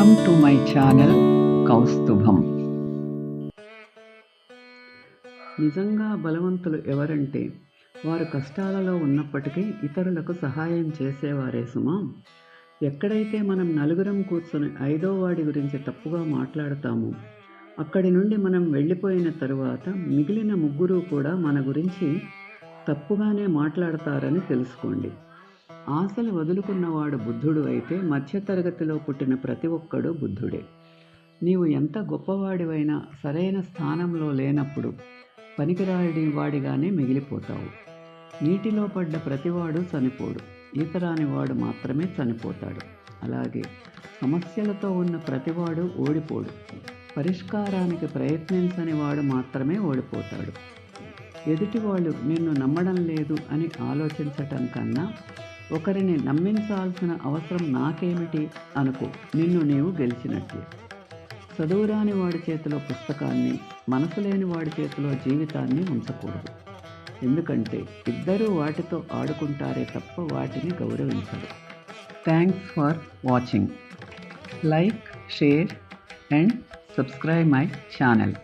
Welcome to my channel Kaustubham. నిజంగా బలవంతులు ఎవరంటే వారు కష్టాలలో ఉన్నప్పటికీ ఇతరులకు సహాయం చేసేవారే సుమా. ఎక్కడైతే మనం నలుగురం కూర్చొని ఐదో వాడి గురించి తప్పుగా మాట్లాడతామో అక్కడి నుండి మనం వెళ్ళిపోయిన తరువాత మిగిలిన ముగ్గురు కూడా మన గురించి తప్పుగానే మాట్లాడతారని తెలుసుకోండి. ఆశలు వదులుకున్నవాడు బుద్ధుడు అయితే మధ్యతరగతిలో పుట్టిన ప్రతి ఒక్కడు బుద్ధుడే. నీవు ఎంత గొప్పవాడివైనా సరైన స్థానంలో లేనప్పుడు పనికిరాని వాడిగానే మిగిలిపోతావు. నీటిలో పడ్డ ప్రతివాడు చనిపోడు, ఈతరాని వాడు మాత్రమే చనిపోతాడు. అలాగే సమస్యలతో ఉన్న ప్రతివాడు ఓడిపోడు, పరిష్కారానికి ప్రయత్నించని వాడు మాత్రమే ఓడిపోతాడు. ఎదుటివాళ్ళు నిన్ను నమ్మడం లేదు అని ఆలోచించటం కన్నా ఒకరిని నమ్మించాల్సిన అవసరం నాకేమిటి అనుకో, నిన్ను నీవు గెలిచినట్లే. చదువురాని వాడి చేతిలో పుస్తకాన్ని, మనసు లేని వాడి చేతిలో జీవితాన్ని ఉంచకూడదు. ఎందుకంటే ఇద్దరూ వాటితో ఆడుకుంటారే తప్ప వాటిని గౌరవించరు. Thanks for watching. Like, share and subscribe my channel.